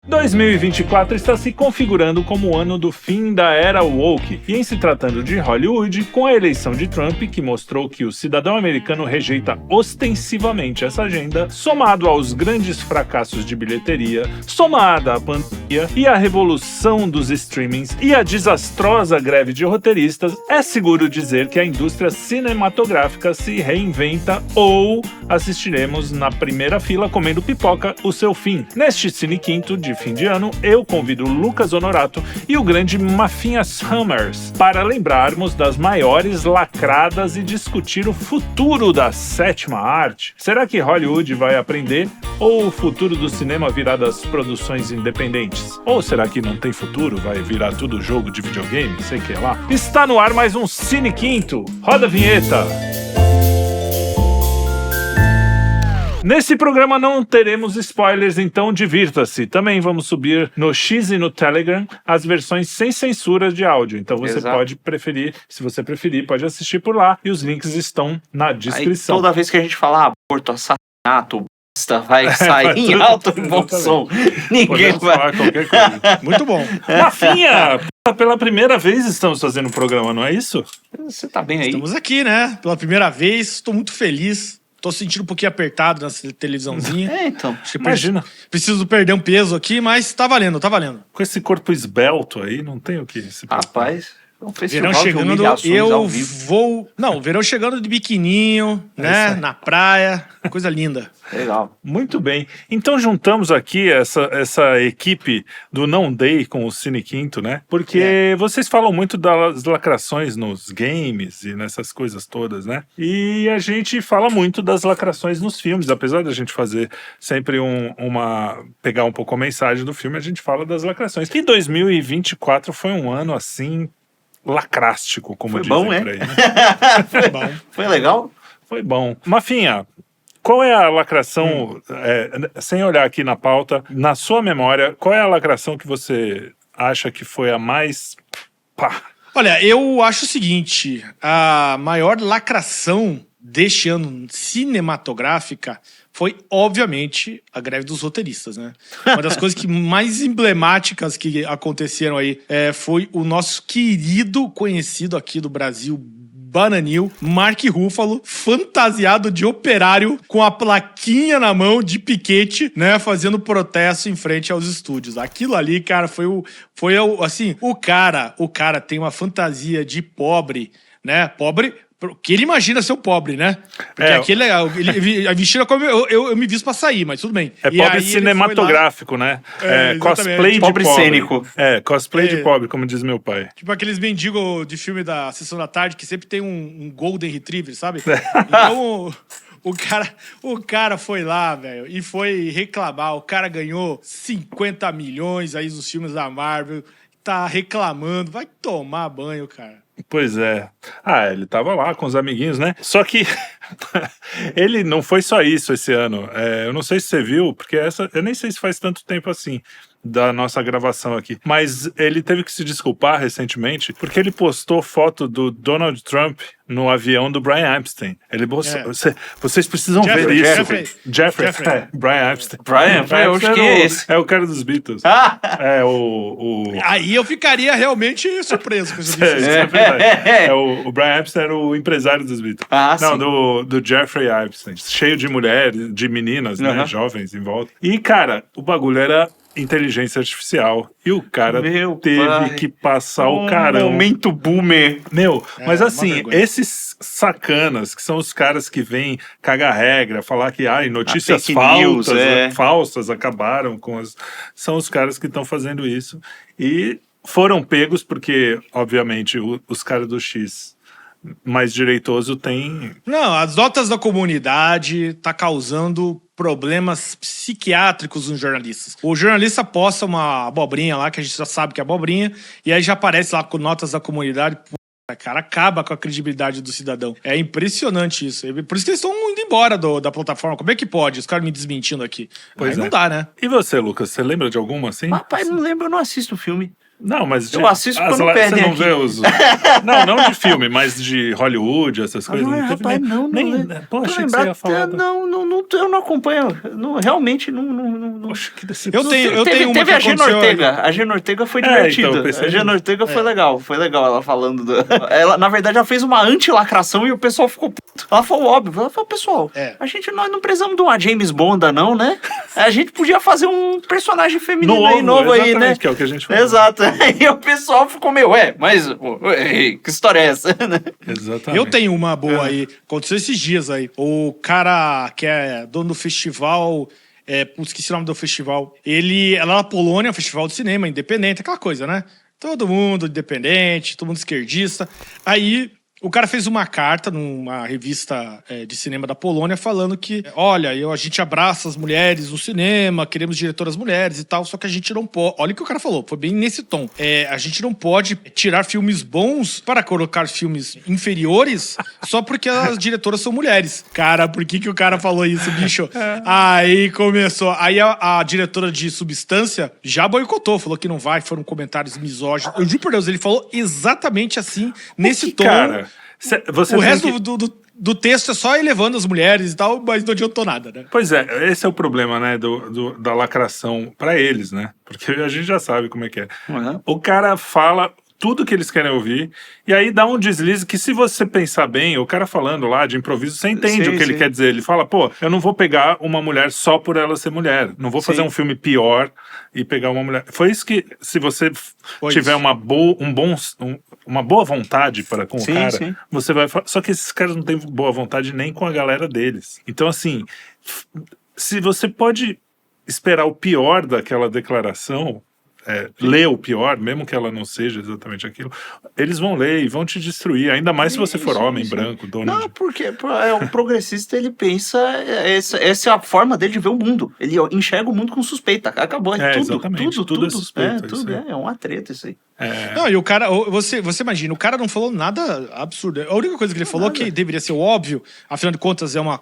2024 está se configurando como o ano do fim da era woke, e em se tratando de Hollywood, com a eleição de Trump, que mostrou que o cidadão americano rejeita ostensivamente essa agenda, somado aos grandes fracassos de bilheteria, somada à pandemia e à revolução dos streamings e à desastrosa greve de roteiristas, é seguro dizer que a indústria cinematográfica se reinventa ou assistiremos na primeira fila comendo pipoca o seu fim. Neste Cine Quinto de fim de ano, eu convido Lucas Honorato e o grande Mafinha Summers para lembrarmos das maiores lacradas e discutir o futuro da sétima arte. Será que Hollywood vai aprender ou o futuro do cinema virá das produções independentes? Ou será que não tem futuro, vai virar tudo jogo de videogame, sei que lá? Está no ar mais um Cine Quinto. Roda a vinheta! Nesse programa não teremos spoilers, então divirta-se. Também vamos subir no X e no Telegram as versões sem censura de áudio. Então você pode preferir, se você preferir, pode assistir por lá e os links estão na descrição. Aí, toda vez que a gente falar aborto, assassinato, vai sair em alto e bom som. Ninguém vai falar qualquer coisa. Muito bom. Mafinha, pela primeira vez estamos fazendo um programa, não é isso? Você tá bem aí? Estamos aqui, né? Pela primeira vez, estou muito feliz. Tô sentindo um pouquinho apertado nessa televisãozinha. Então. Imagina. Preciso perder um peso aqui, mas tá valendo, tá valendo. Com esse corpo esbelto aí, não tem o que se preocupar. Rapaz, um verão chegando, eu vou... Não, verão chegando de biquininho, né? Na praia, coisa linda. Legal. Muito bem. Então juntamos aqui essa equipe do Não Day com o Cine Quinto, né? Porque vocês falam muito das lacrações nos games e nessas coisas todas, né? E a gente fala muito das lacrações nos filmes, apesar da gente fazer sempre pegar um pouco a mensagem do filme, a gente fala das lacrações. E 2024 foi um ano assim lacrástico, como dizem por aí, né? Foi bom. Foi legal? Foi bom. Mafinha, qual é a lacração, sem olhar aqui na pauta, na sua memória, qual é a lacração que você acha que foi a mais... Pá? Olha, eu acho o seguinte, a maior lacração deste ano cinematográfica foi, obviamente, a greve dos roteiristas, né? Uma das coisas mais emblemáticas que aconteceram aí foi o nosso querido conhecido aqui do Brasil, Bananil, Mark Ruffalo, fantasiado de operário, com a plaquinha na mão de piquete, né, fazendo protesto em frente aos estúdios. Aquilo ali, cara, assim, o cara tem uma fantasia de pobre, né, pobre... que ele imagina ser o pobre, né? Porque aquele ele vestido como eu me visto pra sair, mas tudo bem. É pobre cinematográfico, né? Cosplay de pobre. Cênico. Cosplay de pobre, como diz meu pai. Tipo aqueles mendigos de filme da Sessão da Tarde que sempre tem um Golden Retriever, sabe? Então... O cara foi lá, velho, e foi reclamar. O cara ganhou 50 milhões aí nos filmes da Marvel. Tá reclamando. Vai tomar banho, cara. Pois é. Ele tava lá com os amiguinhos, né? Só que ele não foi só isso esse ano. Eu não sei se você viu, porque eu nem sei se faz tanto tempo assim da nossa gravação aqui. Mas ele teve que se desculpar recentemente porque ele postou foto do Donald Trump no avião do Brian Epstein. Ele postou... Vocês precisam ver isso. Jeffrey. Brian Epstein. Brian, eu acho que é esse. É o cara dos Beatles. Aí eu ficaria realmente surpreso com isso. É verdade. O Brian Epstein era o empresário dos Beatles. Não, do Jeffrey Epstein. Cheio de mulheres, de meninas, né? Jovens em volta. E, cara, o bagulho era inteligência artificial. E o cara teve que passar o carão. Momento boomer. Mas assim, esses sacanas, que são os caras que vêm cagar regra, falar que notícias falsas acabaram com as... São os caras que estão fazendo isso. E foram pegos porque, obviamente, os caras do X mais direitoso tem... Não, as notas da comunidade tá causando problemas psiquiátricos nos jornalistas. O jornalista posta uma abobrinha lá, que a gente já sabe que é abobrinha, e aí já aparece lá com notas da comunidade. Cara, acaba com a credibilidade do cidadão. É impressionante isso. Por isso que eles estão indo embora da plataforma. Como é que pode? Os caras me desmentindo aqui. Pois não dá, né? E você, Lucas? Você lembra de alguma assim? Rapaz, não lembro, eu não assisto o filme. Não, mas... Eu assisto quando Você pedem não aqui. vê os... não de filme, mas de Hollywood, essas coisas. Não, rapaz, não. Pô, Tô achei que lembrado, você ia falar... eu não acompanho. Realmente, não. Poxa, que decepção. Eu tenho uma Teve que a Gena aconteceu Ortega. A Gena Ortega foi divertida. então, eu pensei A Gena nisso. Ortega foi legal ela falando. Ela, na verdade, ela fez uma anti-lacração e o pessoal ficou puto. Ela falou óbvio. Ela falou, pessoal, nós não precisamos de uma James Bonda, não, né? A gente podia fazer um personagem feminino novo aí, né? Que é o que a gente falou. Exato. E o pessoal ficou meio, mas que história é essa, né? Exatamente. Eu tenho uma boa aí. Aconteceu esses dias aí. O cara que é dono do festival... esqueci o nome do festival. Ele é lá na Polônia, um festival de cinema independente, aquela coisa, né? Todo mundo independente, todo mundo esquerdista. Aí o cara fez uma carta numa revista de cinema da Polônia falando que, olha, a gente abraça as mulheres no cinema, queremos diretoras mulheres e tal, só que a gente não pode... Olha o que o cara falou, foi bem nesse tom. A gente não pode tirar filmes bons para colocar filmes inferiores só porque as diretoras são mulheres. Cara, por que o cara falou isso, bicho? Aí começou. Aí a diretora de Substância já boicotou, falou que não vai, foram comentários misóginos. Eu juro por Deus, ele falou exatamente assim, nesse tom. Cara, O resto do texto é só elevando as mulheres e tal, mas não adiantou nada, né? Pois é, esse é o problema, né, da lacração pra eles, né? Porque a gente já sabe como é que é. Uhum. O cara fala tudo que eles querem ouvir, e aí dá um deslize que, se você pensar bem, o cara falando lá de improviso, você entende o que ele quer dizer. Ele fala, pô, eu não vou pegar uma mulher só por ela ser mulher. Não vou fazer um filme pior e pegar uma mulher. Foi isso que, se você tiver uma boa vontade com o cara, você vai falar. Só que esses caras não têm boa vontade nem com a galera deles. Então, assim, se você pode esperar o pior daquela declaração, ler o pior, mesmo que ela não seja exatamente aquilo, eles vão ler e vão te destruir, ainda mais se você for homem, branco, dono Não, porque o progressista, ele pensa, essa é a forma dele de ver o mundo. Ele enxerga o mundo com suspeita. Acabou, tudo é suspeita. É uma treta isso aí. Não, e o cara, você imagina, o cara não falou nada absurdo. A única coisa que ele falou que deveria ser óbvio, afinal de contas é uma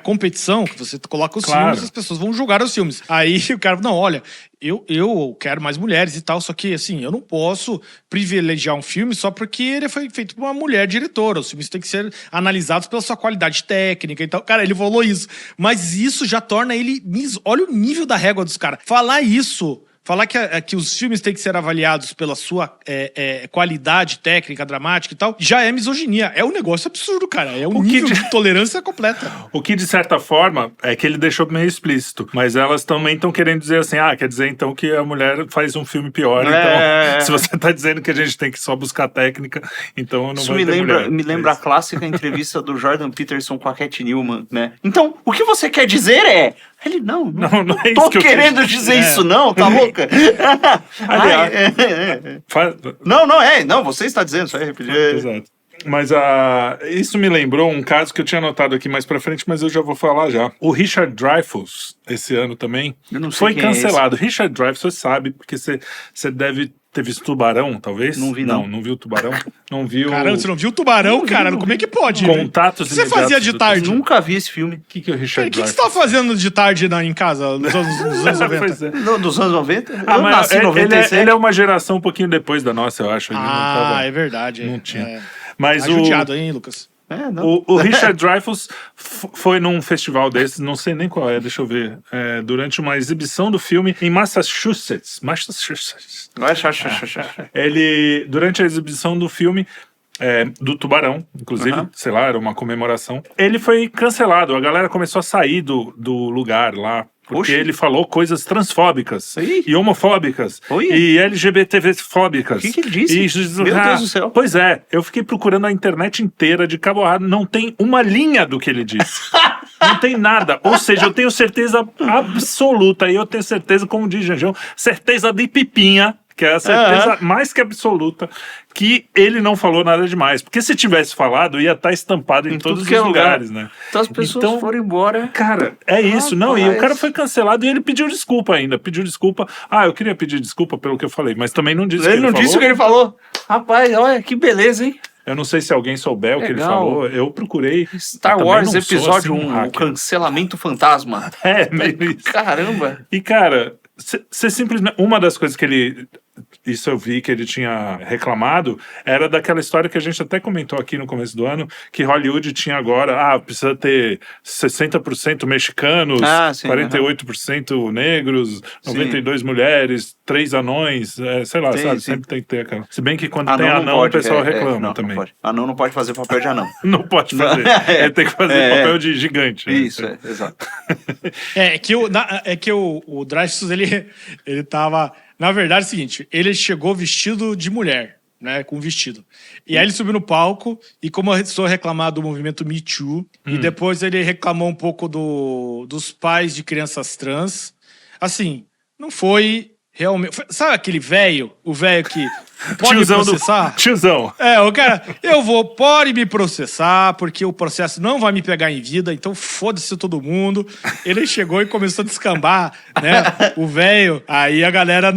competição, que você coloca os filmes, as pessoas vão julgar os filmes. Aí o cara, não, olha, eu quero mais mulheres e tal, só que, assim, eu não posso privilegiar um filme só porque ele foi feito por uma mulher diretora. Os filmes têm que ser analisados pela sua qualidade técnica e tal. Cara, ele falou isso. Mas isso já torna ele... Olha o nível da régua dos caras. Falar que os filmes têm que ser avaliados pela sua qualidade técnica, dramática e tal, já é misoginia. É um negócio absurdo, cara. É um nível de tolerância completa. O que, de certa forma, é que ele deixou meio explícito. Mas elas também estão querendo dizer assim, quer dizer então que a mulher faz um filme pior. Então, se você tá dizendo que a gente tem que só buscar técnica, então não vai ter mulher. Me lembra a clássica entrevista do Jordan Peterson com a Cat Newman, né? Então, o que você quer dizer é... Ele, não é tô isso que querendo dizer isso, não, tá louca? Aliás, não, você está dizendo, só repetir. Exato. Mas isso me lembrou um caso que eu tinha anotado aqui mais pra frente, mas eu já vou falar já. O Richard Dreyfuss, esse ano também, foi cancelado. Richard Dreyfuss, você sabe, porque você deve ter visto Tubarão, talvez? Não vi, não viu Tubarão? Não viu... Caramba, você não viu Tubarão, cara? Como é que pode? Contatos O que você fazia de tarde? Nunca vi esse filme. O que o Richard Dreyfuss... O que você tava fazendo de tarde em casa, nos anos 90? Pois é. Nos anos 90? Eu nasci em 97. Ele é uma geração um pouquinho depois da nossa, eu acho. Ele não tava, é verdade. Não tinha. Mas judiado, hein, Lucas? O Richard Dreyfuss foi num festival desses, não sei nem qual deixa eu ver, durante uma exibição do filme em Massachusetts. Ele, durante a exibição do filme, do Tubarão, inclusive, sei lá, era uma comemoração, ele foi cancelado, a galera começou a sair do lugar lá, porque ele falou coisas transfóbicas e homofóbicas e LGBTfóbicas. O que ele disse? Meu Deus do céu. Pois é, eu fiquei procurando a internet inteira de cabo a rabo, não tem uma linha do que ele disse. Não tem nada. Ou seja, eu tenho certeza absoluta, e eu tenho certeza, como diz Janjão, certeza de pipinha, que é a certeza mais que absoluta, que ele não falou nada demais. Porque se tivesse falado, ia estar estampado em todos os lugares, né? Então as pessoas foram embora. Cara, é isso. Não, e o cara foi cancelado e ele pediu desculpa ainda. Pediu desculpa. Eu queria pedir desculpa pelo que eu falei, mas também não disse o que ele falou. Ele não disse o que ele falou. Rapaz, olha, que beleza, hein? Eu não sei se alguém souber o que ele falou. Eu procurei. Star Wars Episódio 1, o cancelamento fantasma. Meio isso. Caramba. E, cara, você simplesmente... Uma das coisas que ele isso eu vi que ele tinha reclamado, era daquela história que a gente até comentou aqui no começo do ano, que Hollywood tinha agora, precisa ter 60% mexicanos, 48% negros, 92 mulheres, 3 anões, sei lá, sabe? Sempre tem que ter aquela... Se bem que quando tem anão, o pessoal reclama também. Não pode. Anão não pode fazer papel de anão. Não pode fazer. Ele tem que fazer papel de gigante. Isso, exato. Que o Dreyfuss, ele tava... Na verdade é o seguinte, ele chegou vestido de mulher, né, com vestido. E aí ele subiu no palco e começou a reclamar do movimento Me Too. E depois ele reclamou um pouco dos pais de crianças trans. Assim, não foi realmente... Sabe aquele velho? O velho que pode me processar? Tiozão. O cara, pode me processar, porque o processo não vai me pegar em vida, então foda-se todo mundo. Ele chegou e começou a descambar, né? O velho. Aí a galera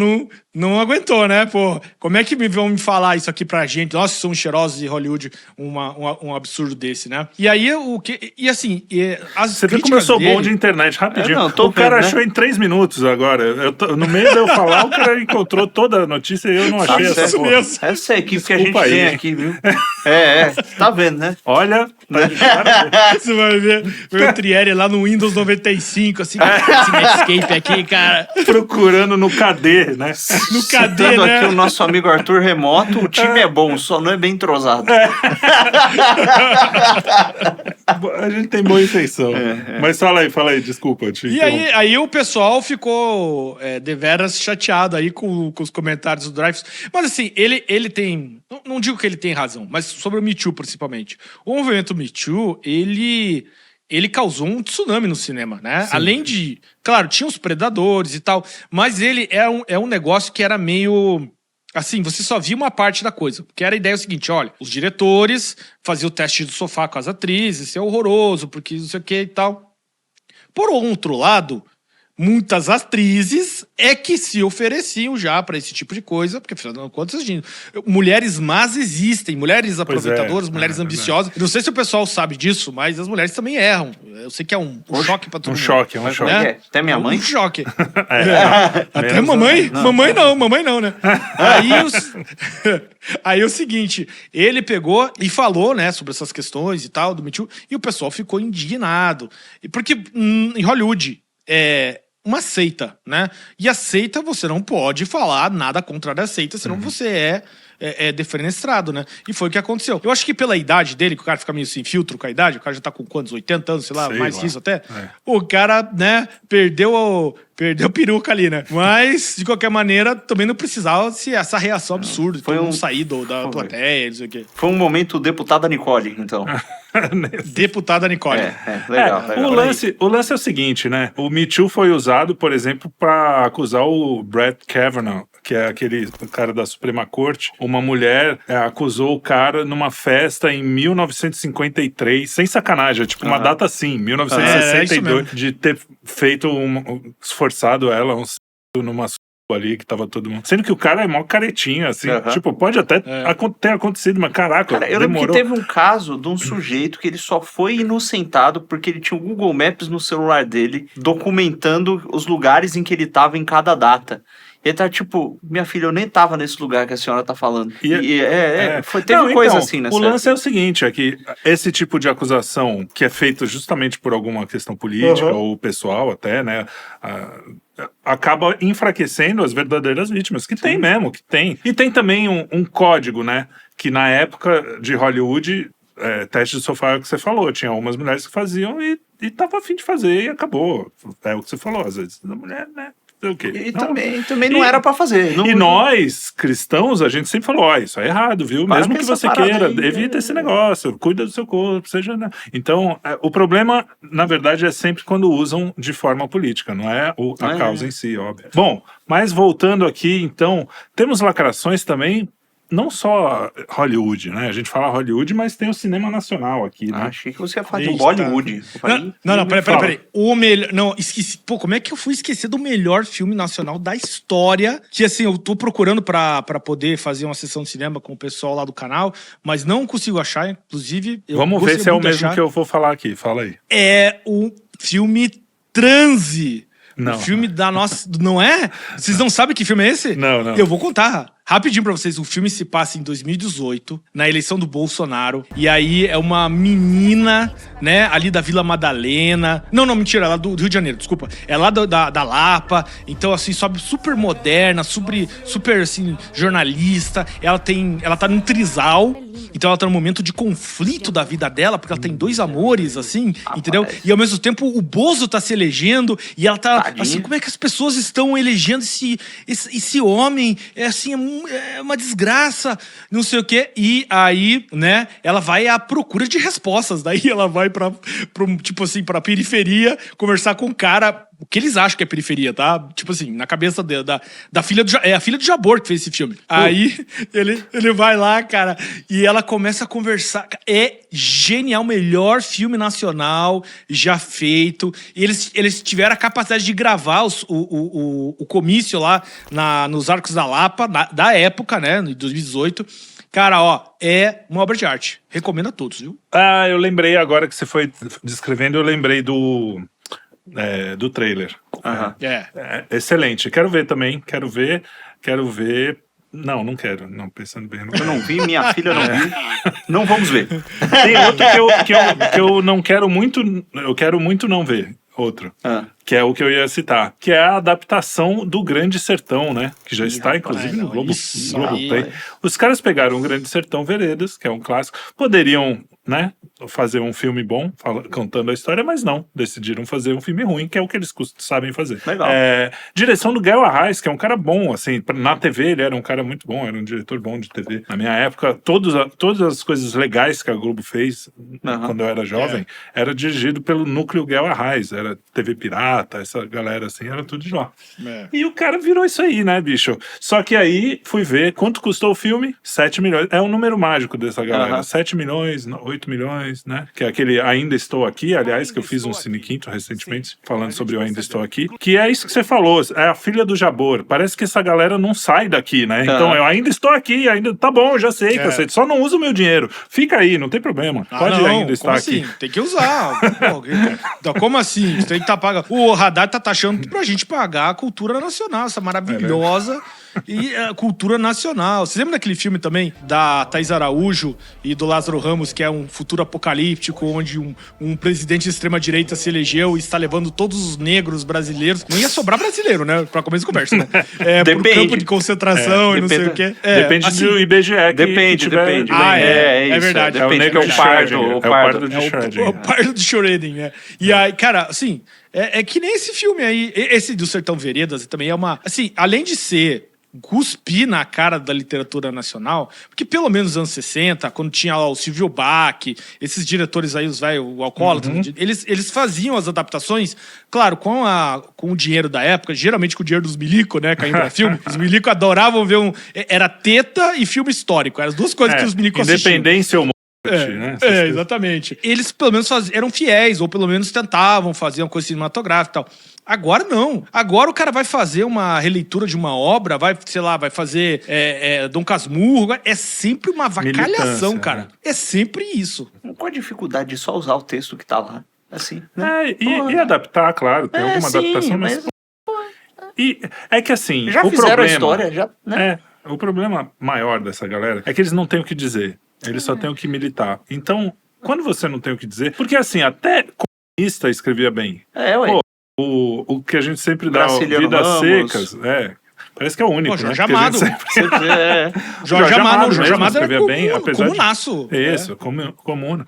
não aguentou, né? Pô, como é que vão me falar isso aqui pra gente? Nós somos cheirosos de Hollywood, um absurdo desse, né? E aí, você vê como eu sou bom de internet, rapidinho. O cara achou em 3 minutos agora. No meio de eu falar, o cara encontrou toda a notícia e eu não achei essa porra. Essa equipe que a gente tem aqui, viu? Tá vendo, né? Olha, você vai ver o Trieri lá no Windows 95, assim, esse Netscape aqui, cara. Procurando no KD, né? No KD, né? Aqui o nosso amigo Arthur Remoto, o time é bom, só não é bem entrosado. A gente tem boa intenção. Mas fala aí, desculpa. E aí o pessoal ficou deveras chateado aí com os comentários do Dreyfuss. Mas assim, ele tem... Não digo que ele tem razão, mas sobre o Me Too, principalmente. O movimento Me Too, ele causou um tsunami no cinema, né? Sim. Além de... Claro, tinha os predadores e tal, mas ele é um negócio que era meio... Assim, você só via uma parte da coisa. Porque era a ideia seguinte, olha, os diretores faziam o teste do sofá com as atrizes, isso é horroroso, porque não sei o que e tal. Por outro lado... Muitas atrizes que se ofereciam já para esse tipo de coisa, porque afinal de contas, mulheres más existem, mulheres aproveitadoras, mulheres ambiciosas. Não sei se o pessoal sabe disso, mas as mulheres também erram. Eu sei que é um choque para todo mundo. Um choque. Né? Até minha mãe? Um choque. Até mamãe? Mamãe não, né? Aí é o seguinte, ele pegou e falou, né, sobre essas questões e tal, do Me Too, e o pessoal ficou indignado. Porque em Hollywood, uma seita, né? E a seita, você não pode falar nada contra a seita, senão você é defenestrado, né? E foi o que aconteceu. Eu acho que pela idade dele, que o cara fica meio sem filtro com a idade, o cara já tá com quantos? 80 anos, sei lá, mais que isso até. O cara, né, perdeu peruca ali, né? Mas, de qualquer maneira, também não precisava ser essa reação absurda. Foi sair da plateia, não sei o quê. Foi um momento deputada Nicole, então. Deputada Nicole. Legal. O lance é o seguinte, né? O Me Too foi usado, por exemplo, para acusar o Brett Kavanaugh, que é aquele cara da Suprema Corte. Uma mulher acusou o cara numa festa em 1953, sem sacanagem, tipo uma data assim, 1962, de ter feito esforçado ela numa ali que tava todo mundo. Sendo que o cara é mó caretinha, assim. Tipo, pode até ter acontecido, mas caraca, cara, eu lembro que teve um caso de um sujeito que ele só foi inocentado porque ele tinha o Google Maps no celular dele, documentando os lugares em que ele tava em cada data. E ele tá tipo, minha filha, eu nem tava nesse lugar que a senhora tá falando. Teve coisa assim nessa. O lance é o seguinte, é que esse tipo de acusação que é feita justamente por alguma questão política ou pessoal até, né, acaba enfraquecendo as verdadeiras vítimas, que tem mesmo, que tem. E tem também um código, né, que na época de Hollywood, teste de sofá é o que você falou, tinha algumas mulheres que faziam e tava a fim de fazer e acabou. É o que você falou, às vezes a mulher, né, o quê? E também não era pra fazer. E nós, cristãos, a gente sempre falou, isso é errado, viu? Mesmo que você queira, evita esse negócio, cuida do seu corpo, seja... Né? Então, o problema, na verdade, é sempre quando usam de forma política, não é a causa em si, óbvio. Bom, mas voltando aqui, então, temos lacrações também, não só Hollywood, né? A gente fala Hollywood, mas tem o cinema nacional aqui, né? Achei que você ia falar de Bollywood. Não, peraí. O melhor... Não, esqueci. Pô, como é que eu fui esquecer do melhor filme nacional da história? Que, assim, eu tô procurando pra poder fazer uma sessão de cinema com o pessoal lá do canal, mas não consigo achar, inclusive... Vamos ver se é o mesmo que eu vou falar aqui. Fala aí. É o filme Transe, Não. O filme da nossa... Não é? Vocês não sabem que filme é esse? Não. Eu vou contar rapidinho pra vocês. O filme se passa em 2018, na eleição do Bolsonaro. E aí é uma menina, né, ali da Vila Madalena. Não, mentira, lá do Rio de Janeiro, desculpa. É lá da Lapa. Então, assim, super moderna, super, assim, jornalista. Ela tá num trisal. Então ela tá num momento de conflito da vida dela, porque ela tem 2 amores, assim, entendeu? E ao mesmo tempo o Bozo tá se elegendo e ela tá, Tadinha. assim, como é que as pessoas estão elegendo esse homem? É assim, é uma desgraça, não sei o quê. E aí, né, ela vai à procura de respostas. Daí ela vai tipo assim, pra periferia, conversar com um cara... O que eles acham que é periferia, tá? Tipo assim, na cabeça da filha do... É a filha do Jabor que fez esse filme. Aí ele vai lá, cara, e ela começa a conversar. É genial, melhor filme nacional já feito. E eles tiveram a capacidade de gravar o comício lá nos Arcos da Lapa, da época, né? Em 2018. Cara, ó, é uma obra de arte. Recomendo a todos, viu? Ah, eu lembrei agora que você foi descrevendo, eu lembrei do trailer. Excelente. Quero ver também. Quero ver. Não quero. Não, pensando bem. Eu não vi, minha filha não viu. Não vamos ver. Tem outro que eu não quero muito. Eu quero muito não ver. Outro. Que é o que eu ia citar. Que é a adaptação do Grande Sertão, né? Que já está, inclusive, no Globoplay. Os caras pegaram o Grande Sertão Veredas, que é um clássico. Poderiam, né, fazer um filme bom, contando a história, mas não. Decidiram fazer um filme ruim, que é o que eles sabem fazer. Legal. Direção do Guel Arraes, que é um cara bom, assim. Na TV ele era um cara muito bom, era um diretor bom de TV. Na minha época, todas as coisas legais que a Globo fez, quando eu era jovem, era dirigido pelo núcleo Guel Arraes. Era TV Pirata, essa galera assim, era tudo de lá. E o cara virou isso aí, né, bicho? Só que aí, fui ver, quanto custou o filme? 7 milhões. É um número mágico dessa galera. 7 milhões, 8 milhões, né? Que é aquele Ainda Estou Aqui, aliás, que eu fiz um Cine Quinto recentemente, falando sobre o Ainda Estou Aqui. Que é isso que você falou, é a filha do Jabor. Parece que essa galera não sai daqui, né? Então, eu ainda estou aqui, ainda... Tá bom, já sei, cacete. Só não usa o meu dinheiro. Fica aí, não tem problema. Pode ainda estar aqui. Assim? Tem que usar. Então, como assim? Você tem que estar pagando. O Haddad tá taxando pra gente pagar a cultura nacional, essa maravilhosa e a cultura nacional. Você lembra daquele filme também da Thaís Araújo e do Lázaro Ramos, que é um futuro apocalíptico, onde um presidente de extrema-direita se elegeu e está levando todos os negros brasileiros. Não ia sobrar brasileiro, né? Pra começo de conversa, né? Pro campo de concentração e não sei o quê. Depende assim, do IBGE. Depende. É verdade. É o negro pardo de Schrödinger. O pardo de Schrödinger, né? E aí, cara, assim, é que nem esse filme aí. Esse do Sertão Veredas também é uma... Assim, além de ser cuspir na cara da literatura nacional, porque pelo menos nos anos 60, quando tinha lá o Silvio Bach, esses diretores aí, os velhos, o alcoólatra, eles faziam as adaptações, claro, com o dinheiro da época, geralmente com o dinheiro dos milico, né, caindo pra filme. Os milico adoravam ver era teta e filme histórico, eram as duas coisas que os milico assistiam. Independência ou né? Exatamente. Eles pelo menos eram fiéis, ou pelo menos tentavam fazer uma coisa cinematográfica e tal. Agora não. Agora o cara vai fazer uma releitura de uma obra, vai fazer Dom Casmurro. É sempre uma vacalhação, cara. É sempre isso. Qual a dificuldade de só usar o texto que tá lá? Assim, né? E adaptar, claro. Tem alguma adaptação, mas... E é que assim... Já fizeram a história, já, né? O problema maior dessa galera é que eles não têm o que dizer. Eles só têm o que militar. Então, quando você não tem o que dizer... Porque assim, até comunista escrevia bem. O que a gente sempre dá, Vidas Secas, parece que é o único, né? Jorge Amado. Jorge Amado escrevia bem, apesar comunaço. Isso, comuna.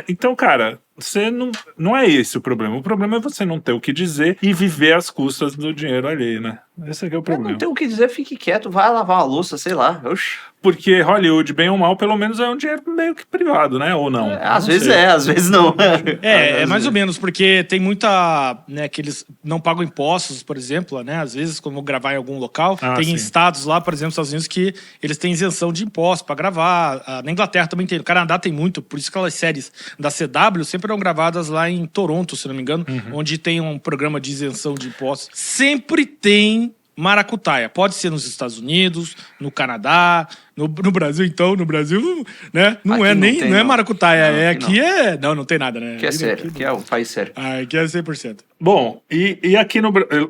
Então, cara, você não é esse o problema. O problema é você não ter o que dizer e viver às custas do dinheiro alheio, né? Esse aqui é o problema. Não tem o que dizer, fique quieto, vai lavar uma louça, sei lá. Oxi. Porque Hollywood, bem ou mal, pelo menos é um dinheiro meio que privado, né? Ou não? Às vezes às vezes não. É mais ou menos, porque tem muita... né, que eles não pagam impostos, por exemplo, né? Às vezes, quando vou gravar em algum local, tem estados lá, por exemplo, nos Estados Unidos, que eles têm isenção de impostos pra gravar. Na Inglaterra também tem. No Canadá tem muito, por isso que aquelas séries da CW sempre eram gravadas lá em Toronto, se não me engano, onde tem um programa de isenção de impostos. Sempre tem maracutaia. Pode ser nos Estados Unidos, no Canadá, no Brasil, então. No Brasil, né? Não é maracutaia. Não tem nada, né? Aqui é sério. Aqui é um país sério. Aqui é 100%. Bom, e aqui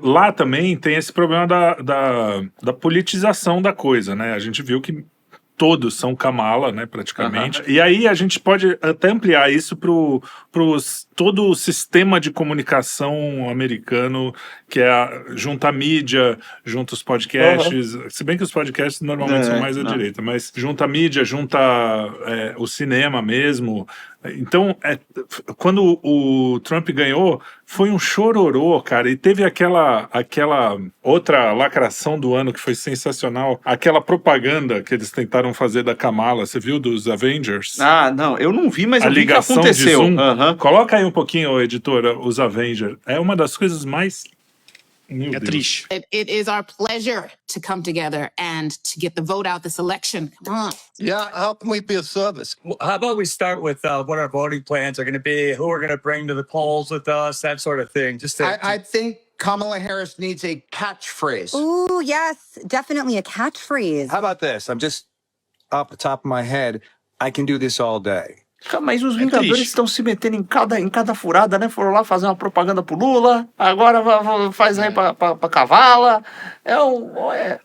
lá também tem esse problema da politização da coisa, né? A gente viu que todos são Kamala, né, praticamente. E aí a gente pode até ampliar isso para todo o sistema de comunicação americano, que junta a mídia, junta os podcasts, se bem que os podcasts normalmente são mais à direita, mas junta a mídia, junta o cinema mesmo. Então, quando o Trump ganhou, foi um chororô, cara, e teve aquela outra lacração do ano que foi sensacional, aquela propaganda que eles tentaram fazer da Kamala, você viu, dos Avengers? Não, eu não vi, mas a eu vi que ligação aconteceu. De Zoom. Coloca aí um pouquinho, editora, os Avengers. É uma das coisas mais... Meu Deus. Triste. It is our pleasure to come together and to get the vote out this election. Come on. Yeah, how can we be of service? How about we start with what our voting plans are going to be, who we're going to bring to the polls with us, that sort of thing. I think Kamala Harris needs a catchphrase. Ooh, yes, definitely a catchphrase. How about this? I'm just off the top of my head. I can do this all day. Mas os Vingadores estão se metendo em cada furada, né? Foram lá fazer uma propaganda pro Lula, agora faz aí pra Kavala.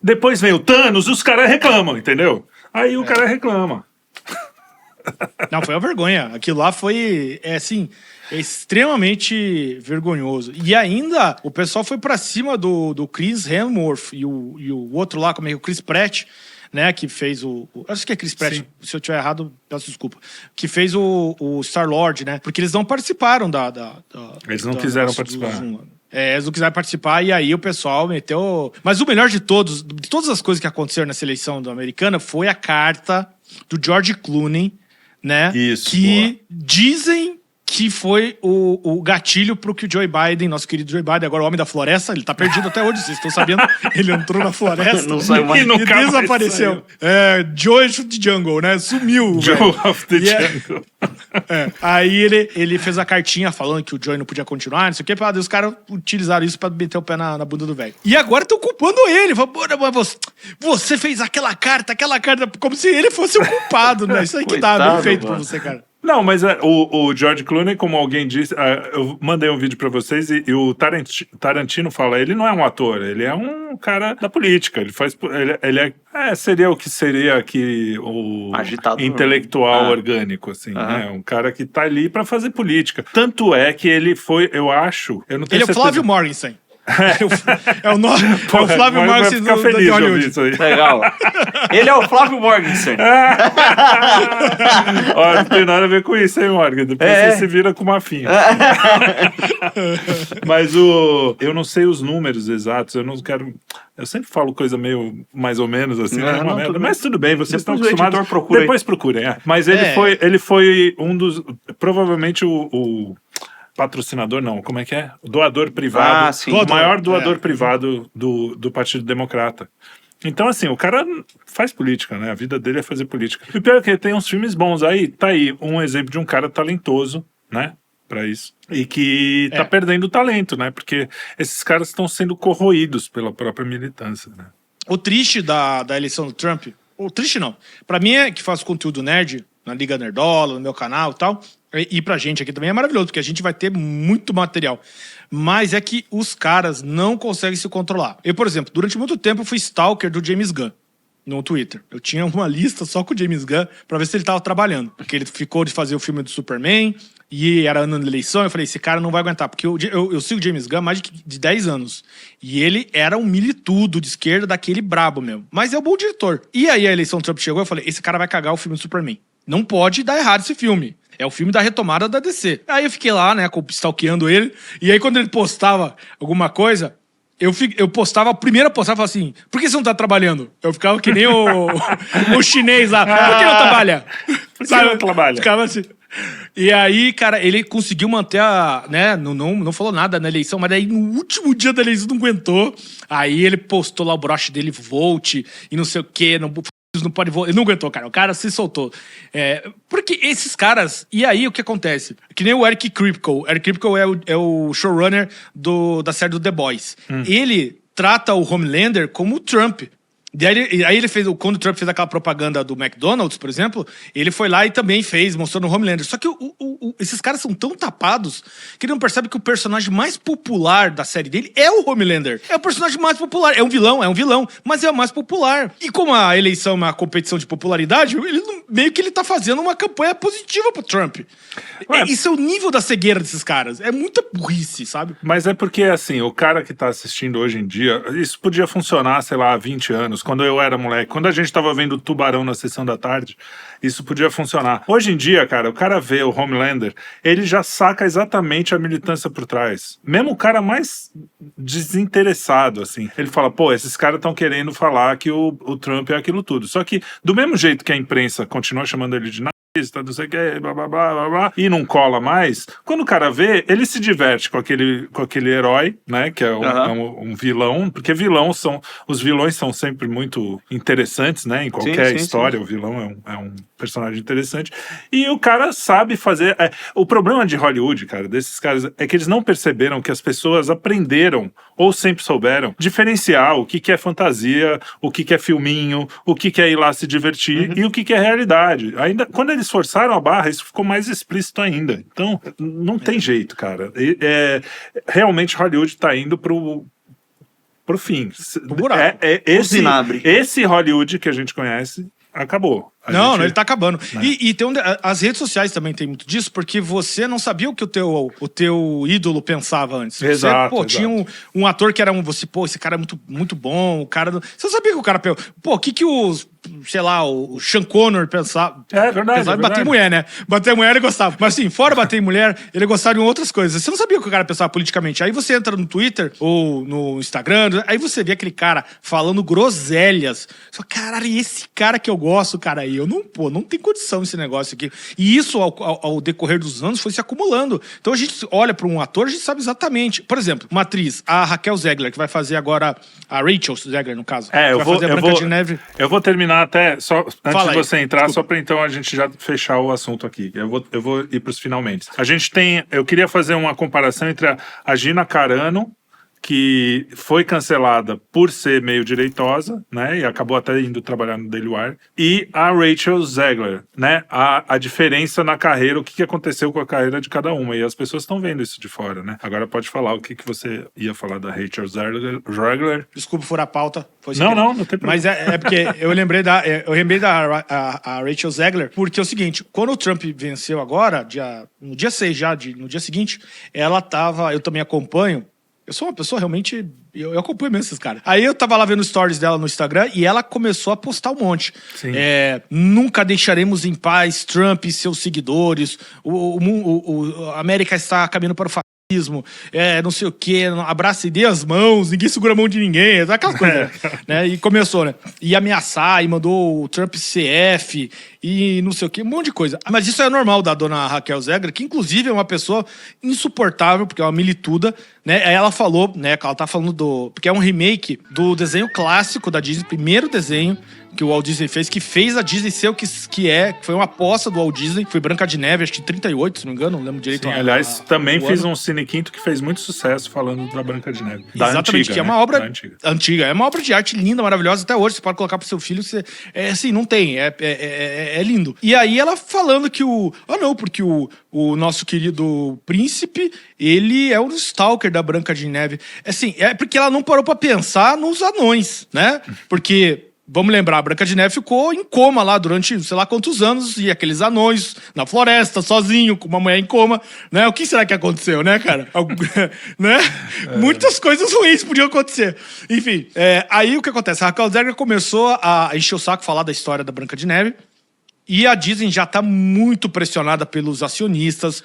Depois vem o Thanos, os caras reclamam, entendeu? Aí o cara reclama. Não, foi uma vergonha. Aquilo lá foi, extremamente vergonhoso. E ainda, o pessoal foi pra cima do Chris Hemsworth e o outro lá, como é que o Chris Pratt, né, que fez acho que é Chris Pratt, se eu tiver errado, peço desculpa. Que fez o Star-Lord, né? Porque eles não participaram eles não quiseram participar. Eles não quiseram participar e aí o pessoal meteu... Mas o melhor de todas as coisas que aconteceram nessa eleição americana foi a carta do George Clooney, né? Isso, que dizem que foi o gatilho pro que o Joe Biden, nosso querido Joe Biden, agora o homem da floresta, ele tá perdido até hoje, vocês estão sabendo? Ele entrou na floresta não saiu mais. e desapareceu. Joe of the Jungle, né? Sumiu. Joe of the Jungle. Aí ele fez a cartinha falando que o Joe não podia continuar, não sei o quê, e os caras utilizaram isso pra meter o pé na bunda do velho. E agora estão culpando ele. Você fez aquela carta, como se ele fosse o culpado, né? Isso aí que dá, bem feito pra você, cara. Não, mas o George Clooney, como alguém disse, eu mandei um vídeo pra vocês e o Tarantino fala, ele não é um ator, ele é um cara da política, seria o que seria aqui o agitador, intelectual orgânico, assim, né? Um cara que tá ali pra fazer política. Tanto é que ele foi, eu não tenho ele certeza. É o Flávio Morgenstern. É o Flávio Morgenstern do Hollywood. Isso aí. Legal. Ele é o Flávio Morgenstern. Olha, não tem nada a ver com isso, hein, Morgan? Depois você se vira com uma finha. Mas eu não sei os números exatos, eu sempre falo coisa meio mais ou menos assim, mas tudo bem, vocês estão acostumados. Depois procurem. Mas ele foi um dos, provavelmente o patrocinador, não, como é que é? O doador privado, o maior doador privado do Partido Democrata. Então, assim, o cara faz política, né? A vida dele é fazer política. E o pior é que tem uns filmes bons aí, tá aí um exemplo de um cara talentoso, né? Pra isso. E que tá perdendo o talento, né? Porque esses caras estão sendo corroídos pela própria militância, né? O triste da eleição do Trump, o triste não, pra mim que faz conteúdo nerd, na Liga Nerdola, no meu canal e tal, e pra gente aqui também é maravilhoso, porque a gente vai ter muito material. Mas é que os caras não conseguem se controlar. Eu, por exemplo, durante muito tempo eu fui stalker do James Gunn no Twitter. Eu tinha uma lista só com o James Gunn pra ver se ele tava trabalhando. Porque ele ficou de fazer o filme do Superman e era ano de eleição. Eu falei, esse cara não vai aguentar. Porque eu sigo o James Gunn há mais de 10 anos. E ele era um militudo de esquerda, daquele brabo mesmo. Mas é um bom diretor. E aí a eleição do Trump chegou, eu falei, esse cara vai cagar o filme do Superman. Não pode dar errado esse filme. É o filme da retomada da DC. Aí eu fiquei lá, né, stalkeando ele. E aí quando ele postava alguma coisa, eu postava, a primeira postava assim, por que você não tá trabalhando? Eu ficava que nem o chinês lá. Por que não trabalha? Por que não trabalha? Ficava assim. E aí, cara, ele conseguiu manter não falou nada na eleição, mas aí no último dia da eleição não aguentou. Aí ele postou lá o broche dele, Volt, e não sei o quê, não pode votar. Ele não aguentou, cara. O cara se soltou. Porque esses caras... E aí, o que acontece? Que nem o Eric Kripke. O Eric Kripke é o showrunner da série do The Boys. Ele trata o Homelander como o Trump. Aí ele fez, quando o Trump fez aquela propaganda do McDonald's, por exemplo, ele foi lá e também fez, mostrando o Homelander. Só que esses caras são tão tapados que ele não percebe que o personagem mais popular da série dele é o Homelander. É o personagem mais popular. É um vilão, mas é o mais popular. E como a eleição é uma competição de popularidade, meio que ele tá fazendo uma campanha positiva pro Trump. Isso é o nível da cegueira desses caras. É muita burrice, sabe? Mas é porque, assim, o cara que tá assistindo hoje em dia, isso podia funcionar, sei lá, há 20 anos, quando eu era moleque. Quando a gente tava vendo Tubarão na sessão da tarde, isso podia funcionar. Hoje em dia, cara, o cara vê o Homelander, ele já saca exatamente a militância por trás. Mesmo o cara mais desinteressado, assim. Ele fala, pô, esses caras estão querendo falar que o Trump é aquilo tudo. Só que, do mesmo jeito que a imprensa continua chamando ele de não sei o que, blá, blá, blá, blá, blá, e não cola mais, quando o cara vê, ele se diverte com aquele herói, né, que é um vilão, porque os vilões são sempre muito interessantes, né, em qualquer história, o vilão é um personagem interessante, e o cara sabe fazer, o problema de Hollywood, cara, desses caras, é que eles não perceberam que as pessoas aprenderam, ou sempre souberam, diferenciar o que é fantasia, o que é filminho, o que é ir lá se divertir, e o que é realidade. Ainda, quando eles forçaram a barra, isso ficou mais explícito ainda. Então, não tem jeito, cara. Realmente, Hollywood tá indo pro fim. Esse Hollywood que a gente conhece acabou. Não, ele tá acabando. E tem as redes sociais também tem muito disso, porque você não sabia o que o teu ídolo pensava antes. Exato, você, tinha um ator que era esse cara é muito, muito bom, o cara... Você não sabia que o cara... o que o Sean Connor pensava... É verdade. Pensava em bater em mulher, né? Bater em mulher ele gostava. Mas assim, fora bater em mulher, ele gostava de outras coisas. Você não sabia o que o cara pensava politicamente. Aí você entra no Twitter ou no Instagram, aí você vê aquele cara falando groselhas. Só, caralho, esse cara que eu gosto, cara, aí não tem condição esse negócio aqui. E isso, ao decorrer dos anos, foi se acumulando. Então a gente olha para um ator, a gente sabe exatamente. Por exemplo, uma atriz, a Raquel Zegler, que vai fazer agora a Rachel Zegler, no caso. Eu vou terminar até, só antes de você entrar, desculpa. só para então a gente já fechar o assunto aqui. Eu vou ir para os finalmente. Eu queria fazer uma comparação entre a Gina Carano, que foi cancelada por ser meio direitosa, né, e acabou até indo trabalhar no Daily Wire, e a Rachel Zegler, né, a diferença na carreira, o que aconteceu com a carreira de cada uma, e as pessoas estão vendo isso de fora, né. Agora pode falar o que você ia falar da Rachel Zegler. Desculpa furar a pauta. Não tem problema. Mas é porque eu lembrei da a Rachel Zegler, porque é o seguinte, quando o Trump venceu agora, no dia 6 no dia seguinte, ela tava, eu também acompanho, eu sou uma pessoa realmente... Eu acompanho mesmo esses caras. Aí eu tava lá vendo stories dela no Instagram e ela começou a postar um monte. Sim. Nunca deixaremos em paz Trump e seus seguidores. A América está caminhando para o fascismo. Não sei o quê. Abraça e dê as mãos. Ninguém segura a mão de ninguém. Aquela coisa. Né? E começou, né? E ameaçar, e mandou o Trump CF e não sei o quê. Um monte de coisa. Mas isso é normal da dona Raquel Zegler, que inclusive é uma pessoa insuportável, porque é uma milituda, né? Aí ela falou, né, que ela tá falando porque é um remake do desenho clássico da Disney, primeiro desenho que o Walt Disney fez, que fez a Disney ser o que foi uma aposta do Walt Disney, foi Branca de Neve, acho que 38, se não me engano, não lembro direito. Sim, aliás, também fiz um Cine Quinto que fez muito sucesso falando da Branca de Neve. Exatamente, antiga, que é uma obra antiga. É uma obra de arte linda, maravilhosa, até hoje, você pode colocar pro seu filho, assim, não tem, é lindo. E aí ela falando que porque o nosso querido príncipe, ele é um stalker da Branca de Neve. Assim, é porque ela não parou pra pensar nos anões, né? Porque... Vamos lembrar, a Branca de Neve ficou em coma lá durante sei lá quantos anos, e aqueles anões na floresta, sozinho, com uma mulher em coma, né? O que será que aconteceu, né, cara? Né? Muitas coisas ruins podiam acontecer. Enfim, aí o que acontece? A Raquel Zegler começou a encher o saco, falar da história da Branca de Neve, e a Disney já tá muito pressionada pelos acionistas.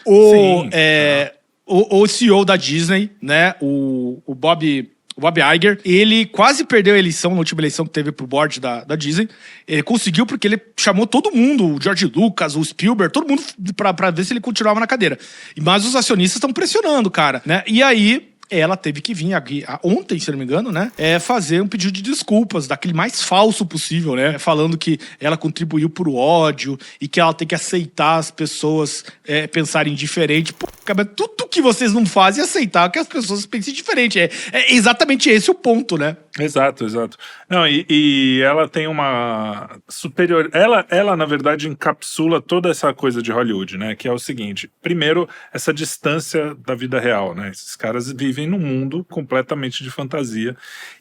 O CEO da Disney, né, o Bob Iger, ele quase perdeu a eleição, na última eleição que teve pro board da Disney. Ele conseguiu porque ele chamou todo mundo, o George Lucas, o Spielberg, todo mundo pra ver se ele continuava na cadeira. Mas os acionistas estão pressionando, cara, né? E aí, ela teve que vir aqui, ontem, se não me engano, né? Fazer um pedido de desculpas, daquele mais falso possível, né? Falando que ela contribuiu pro ódio e que ela tem que aceitar as pessoas pensarem diferente. Pô, cara, tudo que vocês não fazem é aceitar que as pessoas pensem diferente. É exatamente esse o ponto, né? Exato. Não, e ela tem uma superior... Ela, na verdade, encapsula toda essa coisa de Hollywood, né? Que é o seguinte, primeiro, essa distância da vida real, né? Esses caras vivem num mundo completamente de fantasia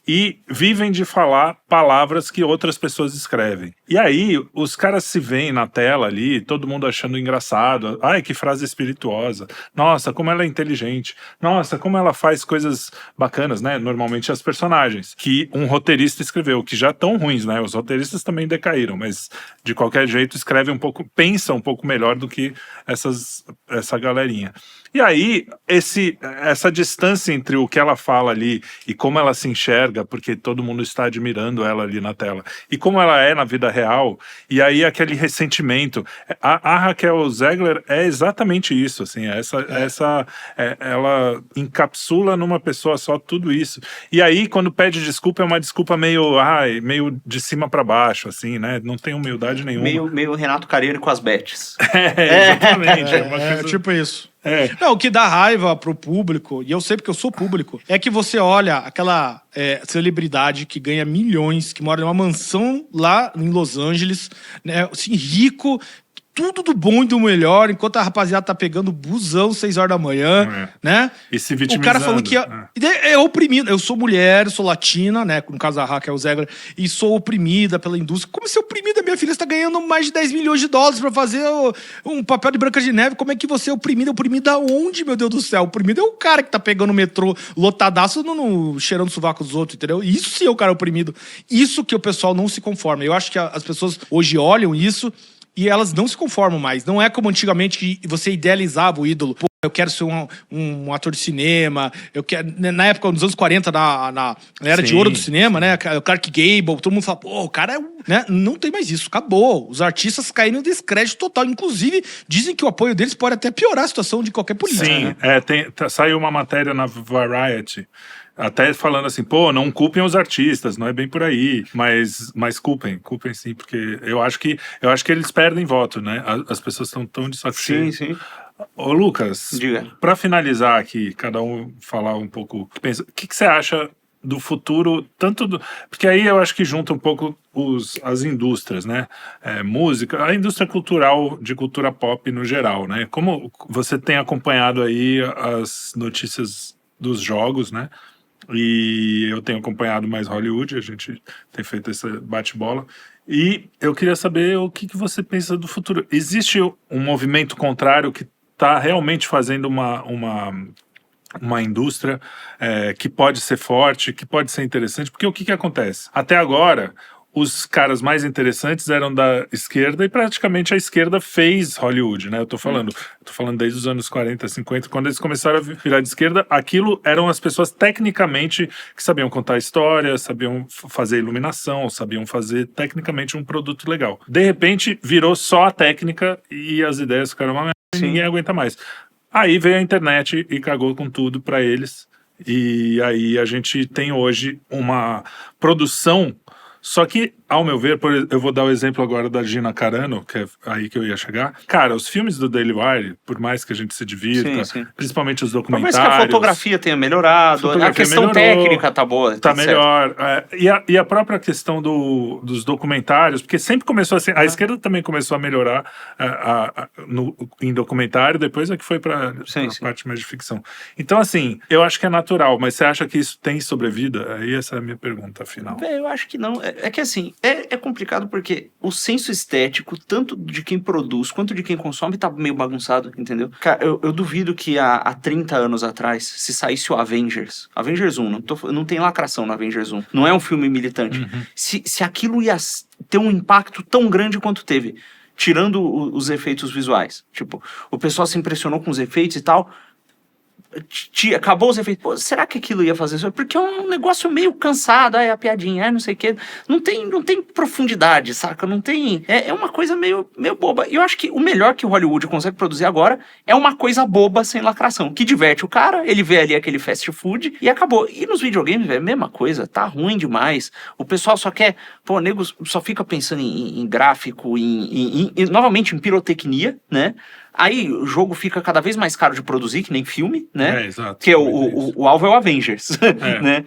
e vivem de falar palavras que outras pessoas escrevem. E aí, os caras se veem na tela ali, todo mundo achando engraçado. Ai, que frase espirituosa. Nossa, como ela é inteligente. Nossa, como ela faz coisas bacanas, né? Normalmente as personagens que um roteirista escreveu, que já estão ruins, né? Os roteiristas também decaíram, mas de qualquer jeito escreve um pouco, pensa um pouco melhor do que essa galerinha. E aí, essa distância entre o que ela fala ali e como ela se enxerga, porque todo mundo está admirando ela ali na tela, e como ela é na vida real, e aí aquele ressentimento. A Raquel Zegler é exatamente isso, assim, ela encapsula numa pessoa só tudo isso. E aí, quando pede desculpa, é uma desculpa meio de cima para baixo, assim, né? Não tem humildade nenhuma. Meio Renato Careiro com as Betes. Exatamente. Tipo isso. Não, o que dá raiva pro público, e eu sei porque eu sou público, é que você olha aquela celebridade que ganha milhões, que mora numa mansão lá em Los Angeles, né, assim, rico, tudo do bom e do melhor, enquanto a rapaziada tá pegando busão 6 horas da manhã, né? E se vitimizando. O cara falou que é oprimido. Eu sou mulher, sou latina, né? No caso a Raquel Zegler, e sou oprimida pela indústria. Como ser oprimida? Minha filha está ganhando mais de 10 milhões de dólares pra fazer um papel de Branca de Neve. Como é que você é oprimida? Oprimida aonde, meu Deus do céu? Oprimida é o cara que tá pegando o metrô lotadaço cheirando o sovaco dos outros, entendeu? Isso sim é o cara oprimido. Isso que o pessoal não se conforma. Eu acho que as pessoas hoje olham isso e elas não se conformam mais. Não é como antigamente que você idealizava o ídolo. Pô, eu quero ser um ator de cinema. Eu quero, na época, nos anos 40, na era de ouro do cinema, né? O Clark Gable, todo mundo fala, pô, o cara é... Né? Não tem mais isso, acabou. Os artistas caíram em descrédito total. Inclusive, dizem que o apoio deles pode até piorar a situação de qualquer político. Sim, né? Saiu uma matéria na Variety até falando assim, pô, não culpem os artistas, não é bem por aí, mas culpem sim, porque eu acho que eles perdem voto, né? As pessoas estão tão de saco cheio. Sim. Ô, Lucas, para finalizar aqui, cada um falar um pouco, o que você acha do futuro, porque aí eu acho que junta um pouco as indústrias, né? Música, a indústria cultural, de cultura pop no geral, né? Como você tem acompanhado aí as notícias dos jogos, né? E eu tenho acompanhado mais Hollywood, a gente tem feito esse bate-bola. E eu queria saber o que você pensa do futuro. Existe um movimento contrário que está realmente fazendo uma indústria que pode ser forte, que pode ser interessante? Porque o que acontece? Até agora, os caras mais interessantes eram da esquerda e praticamente a esquerda fez Hollywood, né? Eu tô falando desde os anos 40, 50, quando eles começaram a virar de esquerda, aquilo eram as pessoas tecnicamente que sabiam contar história, sabiam fazer iluminação, sabiam fazer tecnicamente um produto legal. De repente, virou só a técnica e as ideias ficaram uma merda e ninguém aguenta mais. Aí veio a internet e cagou com tudo pra eles. E aí a gente tem hoje uma produção. Só que, ao meu ver, eu vou dar o exemplo agora da Gina Carano, que é aí que eu ia chegar. Cara, os filmes do Daily Wire, por mais que a gente se divirta, sim. Principalmente os documentários... Por mais que a fotografia tenha melhorado, a questão técnica tá boa. Tá melhor. E a própria questão dos documentários, porque sempre começou assim, a esquerda também começou a melhorar em documentário, depois é que foi pra parte mais de ficção. Então, assim, eu acho que é natural, mas você acha que isso tem sobrevida? Aí essa é a minha pergunta final. Eu acho que não. É que assim, é complicado porque o senso estético, tanto de quem produz quanto de quem consome, tá meio bagunçado, entendeu? Cara, eu duvido que há 30 anos atrás, se saísse o Avengers 1, não tem lacração no Avengers 1, não é um filme militante. Se aquilo ia ter um impacto tão grande quanto teve, tirando os efeitos visuais. Tipo, o pessoal se impressionou com os efeitos e tal. acabou os efeitos. Pô, será que aquilo ia fazer isso? Porque é um negócio meio cansado, a piadinha, não sei o quê. Não tem profundidade, saca? Não tem... É uma coisa meio boba. E eu acho que o melhor que o Hollywood consegue produzir agora é uma coisa boba sem lacração, que diverte o cara, ele vê ali aquele fast food e acabou. E nos videogames, é a mesma coisa, tá ruim demais. O pessoal só quer... Pô, o nego só fica pensando em gráfico, novamente em pirotecnia, né? Aí o jogo fica cada vez mais caro de produzir, que nem filme, né? Exato. Que o alvo é o Avengers, né?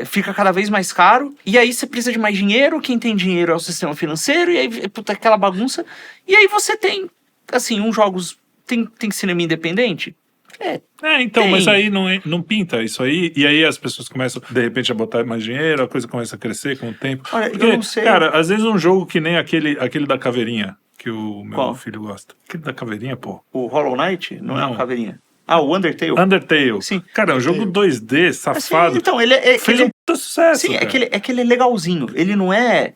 Fica cada vez mais caro, e aí você precisa de mais dinheiro, quem tem dinheiro é o sistema financeiro, e aí, puta, aquela bagunça. E aí você tem, assim, uns jogos... Tem cinema independente? Então, tem. mas aí não pinta isso aí, e aí as pessoas começam, de repente, a botar mais dinheiro, a coisa começa a crescer com o tempo. Olha, Porque, eu não sei. cara, às vezes um jogo que nem aquele da caveirinha, que o meu Qual? filho gosta. Aquele da caveirinha, pô. O Hollow Knight? Não é Não. uma caveirinha. Ah, o Undertale. Undertale. Sim. Cara, é um jogo 2D, safado. Assim, então, Fez um puta sucesso. Sim, cara. é que ele é legalzinho. Ele não é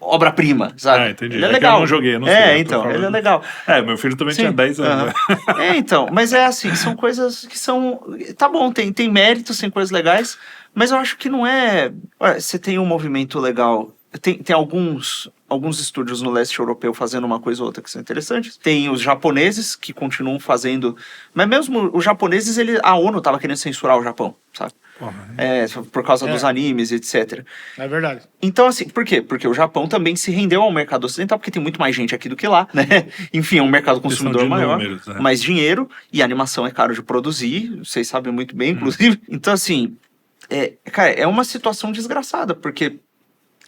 obra-prima, sabe? Entendi. Ele é É que legal. eu não joguei, eu não sei, eu tô Então, falando. ele é legal. Meu filho também Sim, tinha 10 anos. né? Então, mas é assim, são coisas que são... Tá bom, tem méritos, tem coisas legais, mas eu acho que não é... Olha, você tem um movimento legal... Tem alguns estúdios no leste europeu fazendo uma coisa ou outra que são interessantes. Tem os japoneses que continuam fazendo... Mas mesmo os japoneses, a ONU tava querendo censurar o Japão, sabe? Por causa dos animes, etc. É verdade. Então, assim, por quê? Porque o Japão também se rendeu ao mercado ocidental, porque tem muito mais gente aqui do que lá, né? Enfim, é um mercado consumidor de maior, números, né? mais dinheiro, e a animação é caro de produzir, vocês sabem muito bem, inclusive. Então, assim, cara, é uma situação desgraçada, porque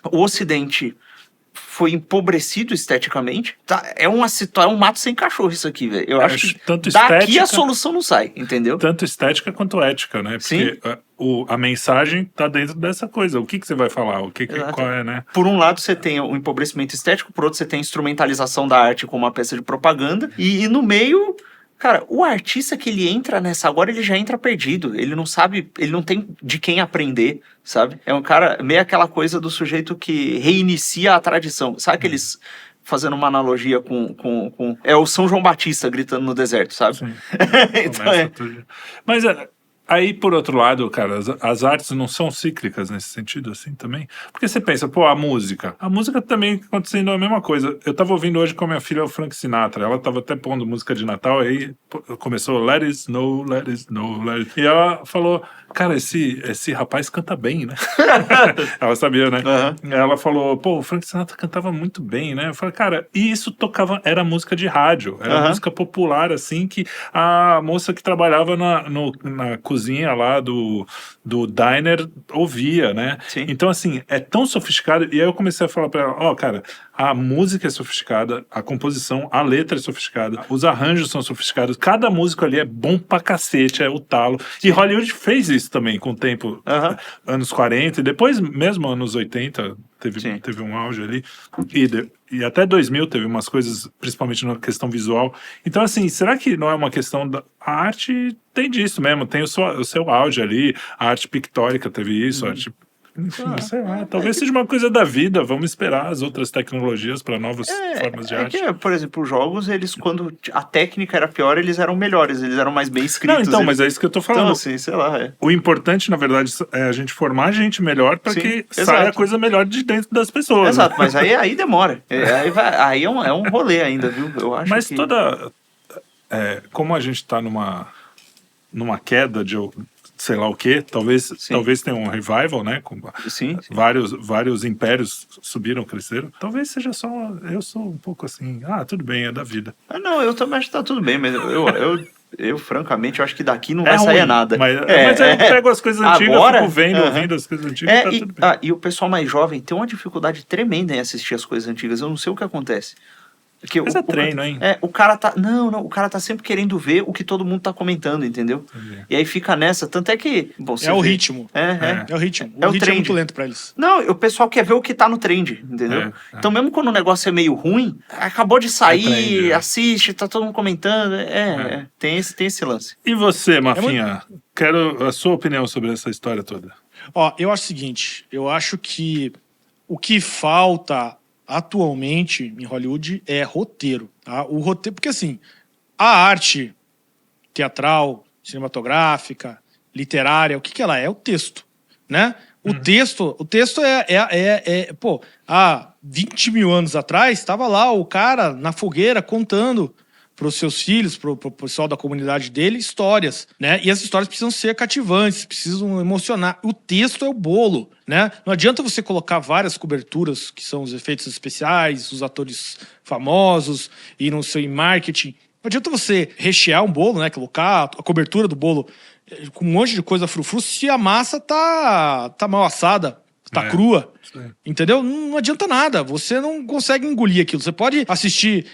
o Ocidente foi empobrecido esteticamente. Tá? É um mato sem cachorro isso aqui, velho. Eu acho que tanto daqui estética- a solução não sai, entendeu? Tanto estética quanto ética, né? Porque a mensagem tá dentro dessa coisa. O que você vai falar? Qual é, né? Por um lado, você tem o empobrecimento estético, por outro, você tem a instrumentalização da arte como uma peça de propaganda, e no meio... Cara, o artista que ele entra nessa agora, ele já entra perdido. Ele não sabe, ele não tem de quem aprender, sabe? É um cara, meio aquela coisa do sujeito que reinicia a tradição. Sabe aqueles... Fazendo uma analogia com... É o São João Batista gritando no deserto, sabe? Sim. Então, Mas aí, por outro lado, cara, as artes não são cíclicas nesse sentido, assim, também? Porque você pensa, pô, a música também acontecendo a mesma coisa. Eu tava ouvindo hoje com a minha filha o Frank Sinatra, ela tava até pondo música de Natal, aí começou Let It Snow, Let It Snow, Let It... E ela falou, cara, esse rapaz canta bem, né? Ela sabia, né? Ela falou, pô, o Frank Sinatra cantava muito bem, né? Eu falei, cara, e isso tocava, era música de rádio, era música popular, assim, que a moça que trabalhava na cozinha lá do diner ouvia, né? Sim. Então, assim, é tão sofisticado. E aí eu comecei a falar pra ela, cara, a música é sofisticada, a composição, a letra é sofisticada, os arranjos são sofisticados, cada músico ali é bom pra cacete, é o talo. E Hollywood fez isso também com o tempo, anos 40, e depois mesmo anos 80, teve um auge ali, e até 2000 teve umas coisas, principalmente na questão visual. Então, assim, será que não é uma questão a arte tem disso mesmo, tem o seu auge ali, a arte pictórica teve isso, a arte... Enfim, sei lá, talvez seja uma coisa da vida, vamos esperar as outras tecnologias para novas formas de arte. Que, por exemplo, os jogos, eles, quando a técnica era pior, eles eram melhores, eles eram mais bem escritos. Não, então, mas é isso que eu tô falando. Então, assim, sei lá, O importante, na verdade, é a gente formar gente melhor para que saia a coisa melhor de dentro das pessoas. Exato, né? mas aí demora. Aí é um rolê ainda, viu? Eu acho mas que... como a gente tá numa queda de sei lá o quê, talvez tenha um revival, né? Sim. Vários impérios subiram, cresceram. Talvez seja só... Eu sou um pouco assim... tudo bem, é da vida. Não, eu também acho que tá tudo bem, mas eu francamente, eu acho que daqui não vai sair nada. Mas aí eu pego as coisas antigas, agora, fico ouvindo as coisas antigas, tá tudo bem. E o pessoal mais jovem tem uma dificuldade tremenda em assistir as coisas antigas. Eu não sei o que acontece. Porque mas é treino, hein? O cara tá... Não, o cara tá sempre querendo ver o que todo mundo tá comentando, entendeu? E aí fica nessa. Tanto é que... Bom, o ritmo. É o ritmo. É o o ritmo trend. é muito lento pra eles. Não, o pessoal quer ver o que tá no trend, entendeu? Então mesmo quando o negócio é meio ruim, acabou de sair, trend, assiste, tá todo mundo comentando. Tem esse lance. E você, Mafinha? Quero a sua opinião sobre essa história toda. Eu acho o seguinte, eu acho que o que falta atualmente em Hollywood é roteiro, tá? O roteiro, porque assim, a arte teatral, cinematográfica, literária, o que ela é? O texto, né? O texto pô, há 20 mil anos atrás, estava lá o cara na fogueira contando para os seus filhos, para o pessoal da comunidade dele, histórias, né? E as histórias precisam ser cativantes, precisam emocionar. O texto é o bolo, né? Não adianta você colocar várias coberturas, que são os efeitos especiais, os atores famosos, e no seu marketing. Não adianta você rechear um bolo, né? Colocar a cobertura do bolo com um monte de coisa frufru, se a massa tá mal assada, tá crua, entendeu? Não adianta nada, você não consegue engolir aquilo. Você pode assistir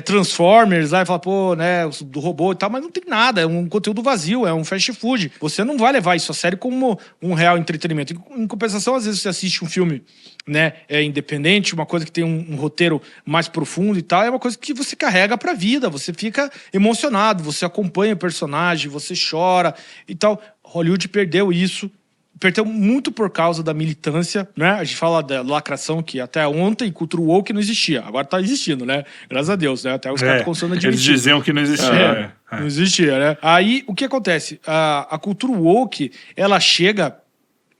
Transformers lá e falar, pô, né, do robô e tal, mas não tem nada, é um conteúdo vazio, é um fast food. Você não vai levar isso a sério como um real entretenimento. Em compensação, às vezes você assiste um filme, né, independente, uma coisa que tem um roteiro mais profundo e tal, é uma coisa que você carrega pra vida, você fica emocionado, você acompanha o personagem, você chora e tal. Hollywood perdeu isso. Perdeu muito por causa da militância, né? A gente fala da lacração que até ontem cultura woke não existia. Agora tá existindo, né? Graças a Deus, né? Até os caras começando a admitir. Eles diziam que não existia. Não existia, né? Aí, o que acontece? A cultura woke, ela chega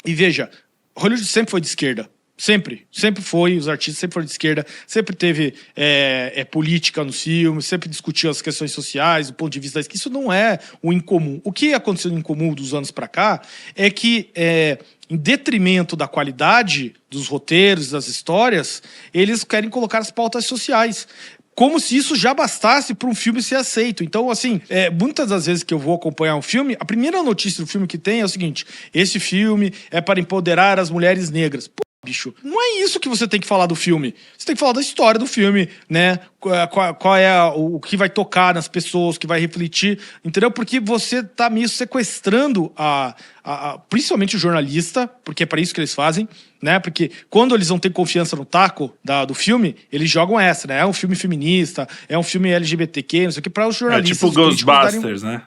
e, veja, Hollywood sempre foi de esquerda. Sempre foi, os artistas sempre foram de esquerda, sempre teve política nos filmes, sempre discutiu as questões sociais, do ponto de vista da esquerda. Isso não é o incomum. O que aconteceu no incomum dos anos pra cá é que, em detrimento da qualidade dos roteiros, das histórias, eles querem colocar as pautas sociais. Como se isso já bastasse para um filme ser aceito. Então, assim, muitas das vezes que eu vou acompanhar um filme, a primeira notícia do filme que tem é o seguinte: esse filme é para empoderar as mulheres negras. Pô, bicho, não é isso que você tem que falar do filme. Você tem que falar da história do filme, né? Qual é o que vai tocar nas pessoas, que vai refletir, entendeu? Porque você tá meio sequestrando principalmente o jornalista, porque é para isso que eles fazem, né? Porque quando eles não têm confiança no taco do filme, eles jogam essa, né? É um filme feminista, é um filme LGBTQ, não sei o que, para os jornalistas. Tipo Ghostbusters, né?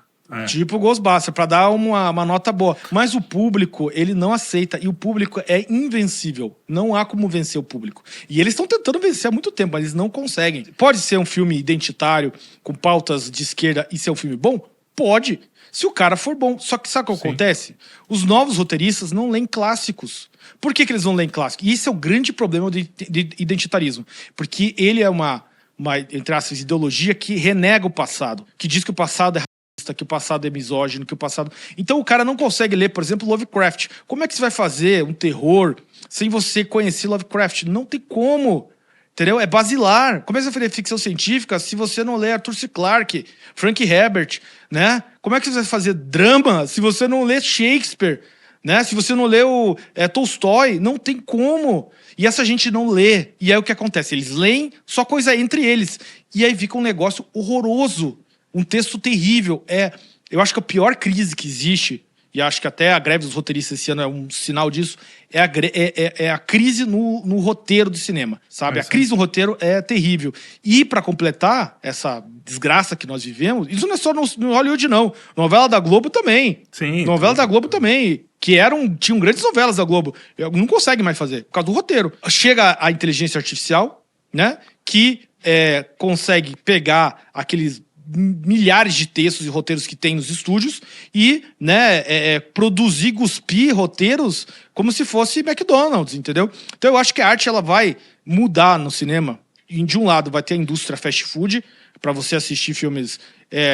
Tipo Ghostbusters, pra dar uma nota boa. Mas o público, ele não aceita. E o público é invencível. Não há como vencer o público. E eles estão tentando vencer há muito tempo, mas eles não conseguem. Pode ser um filme identitário, com pautas de esquerda, e ser um filme bom? Pode. Se o cara for bom. Só que sabe o que acontece? Os novos roteiristas não leem clássicos. Por que eles não leem clássicos? E esse é o grande problema de identitarismo. Porque ele é uma entre aspas, ideologia que renega o passado. Que diz que o passado é que o passado é misógino, que o passado... Então o cara não consegue ler, por exemplo, Lovecraft. Como é que você vai fazer um terror sem você conhecer Lovecraft? Não tem como, entendeu? É basilar. Como é que você vai fazer ficção científica se você não lê Arthur C. Clarke, Frank Herbert, né? Como é que você vai fazer drama se você não lê Shakespeare, né? Se você não lê o Tolstói? Não tem como. E essa gente não lê. E aí o que acontece? Eles leem só coisa entre eles. E aí fica um negócio horroroso. Um texto terrível. Eu acho que a pior crise que existe, e acho que até a greve dos roteiristas esse ano é um sinal disso, é a crise no roteiro do cinema, sabe? A crise no roteiro é terrível. E para completar essa desgraça que nós vivemos, isso não é só no Hollywood, não. Novela da Globo também. Sim. Novela da Globo também. Que tinham grandes novelas da Globo. Não consegue mais fazer, por causa do roteiro. Chega a inteligência artificial, né? Que consegue pegar aqueles milhares de textos e roteiros que tem nos estúdios e, né, produzir, cuspir roteiros como se fosse McDonald's, entendeu? Então eu acho que a arte ela vai mudar no cinema. E de um lado vai ter a indústria fast food para você assistir filmes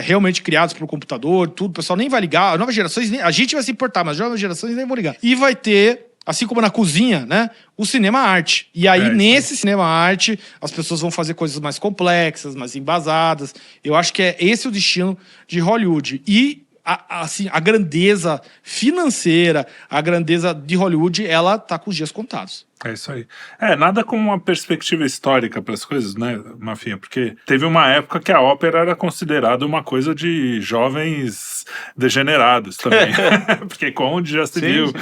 realmente criados para o computador, tudo. O pessoal nem vai ligar. As novas gerações, a gente vai se importar, mas as novas gerações nem vão ligar. E vai ter, assim como na cozinha, né, o cinema-arte. E aí, nesse cinema-arte, as pessoas vão fazer coisas mais complexas, mais embasadas. Eu acho que esse é o destino de Hollywood. E, assim, a grandeza financeira, a grandeza de Hollywood, ela tá com os dias contados. É isso aí. Nada como uma perspectiva histórica para as coisas, né, Mafinha? Porque teve uma época que a ópera era considerada uma coisa de jovens degenerados também. Porque Conde já se viu. Sim.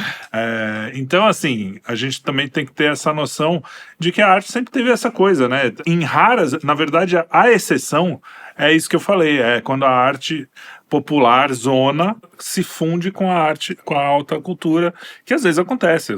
Então, assim, a gente também tem que ter essa noção de que a arte sempre teve essa coisa, né? Em raras, na verdade, a exceção é isso que eu falei, quando a arte popular, zona, se funde com a arte, com a alta cultura, que às vezes acontece.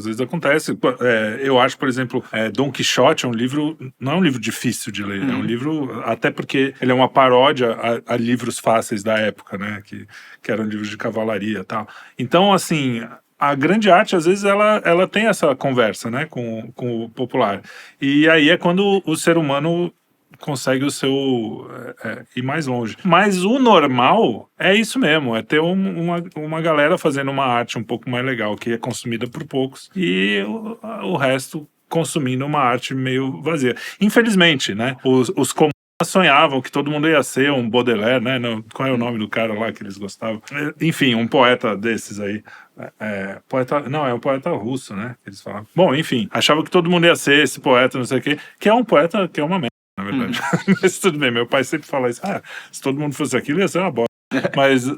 Eu acho, por exemplo, Dom Quixote é um livro, não é um livro difícil de ler, é um livro, até porque ele é uma paródia a livros fáceis da época, né, que eram livros de cavalaria e tal. Então, assim, a grande arte, às vezes, ela tem essa conversa, né, com o popular. E aí é quando o ser humano consegue o seu ir mais longe. Mas o normal é isso mesmo, é ter uma galera fazendo uma arte um pouco mais legal, que é consumida por poucos, e o resto consumindo uma arte meio vazia. Infelizmente, né? Os comunistas sonhavam que todo mundo ia ser um Baudelaire, né? Não, qual é o nome do cara lá que eles gostavam? Enfim, um poeta desses aí. É um poeta russo, né? Que eles falavam. Bom, enfim, achava que todo mundo ia ser esse poeta, não sei o quê, que é um poeta que é uma merda, na verdade. Mas tudo bem, meu pai sempre fala isso. Se todo mundo fosse aquilo, ia ser uma bosta.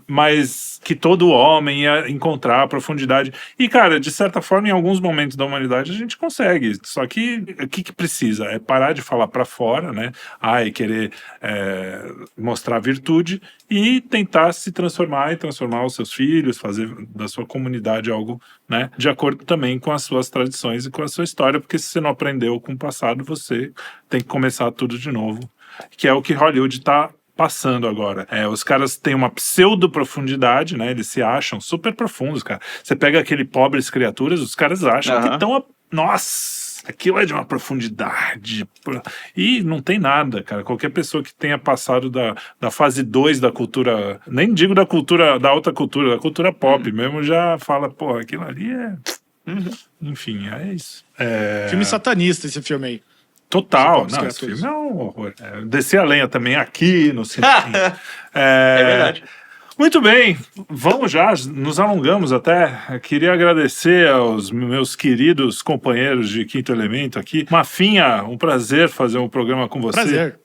Mas que todo homem ia encontrar a profundidade. E, cara, de certa forma, em alguns momentos da humanidade a gente consegue. Só que o que precisa? É parar de falar pra fora, né? E querer mostrar virtude e tentar se transformar e transformar os seus filhos, fazer da sua comunidade algo, né? De acordo também com as suas tradições e com a sua história, porque se você não aprendeu com o passado, você tem que começar tudo de novo. Que é o que Hollywood tá passando agora. Os caras têm uma pseudo-profundidade, né? Eles se acham super profundos, cara. Você pega aquele Pobres Criaturas, os caras acham que estão... Nossa, aquilo é de uma profundidade. E não tem nada, cara. Qualquer pessoa que tenha passado da fase 2 da cultura... Nem digo da cultura, da alta cultura, da cultura pop mesmo, já fala, pô, aquilo ali é... Enfim, é isso. Filme satanista esse filme aí. Total, não, esse filme é um horror. Descer a lenha também aqui no cinema. É verdade. Muito bem, vamos já, nos alongamos até. Eu queria agradecer aos meus queridos companheiros de Quinto Elemento aqui. Mafinha, um prazer fazer um programa com você. Prazer.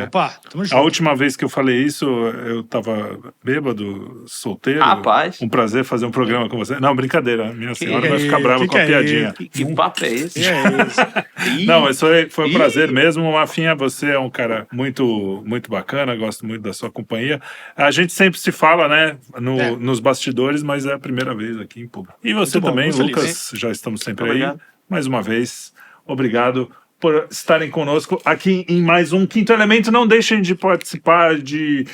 Opa, tamo junto. A última vez que eu falei isso, eu tava bêbado, solteiro. Rapaz. Um prazer fazer um programa com você. Não, brincadeira, minha senhora vai ficar brava com a piadinha. Que papo é esse? Não, mas foi um prazer mesmo. Mafinha, você é um cara muito, muito bacana, gosto muito da sua companhia. A gente sempre se fala, né, nos bastidores, mas é a primeira vez aqui em público. E você também, Lucas, já estamos sempre aí. Mais uma vez, obrigado por estarem conosco aqui em mais um Quinto Elemento. Não deixem de participar, de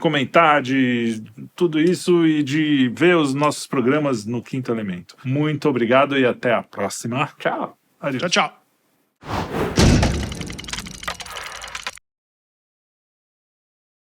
comentar, de tudo isso e de ver os nossos programas no Quinto Elemento. Muito obrigado e até a próxima. Tchau. Tchau, tchau.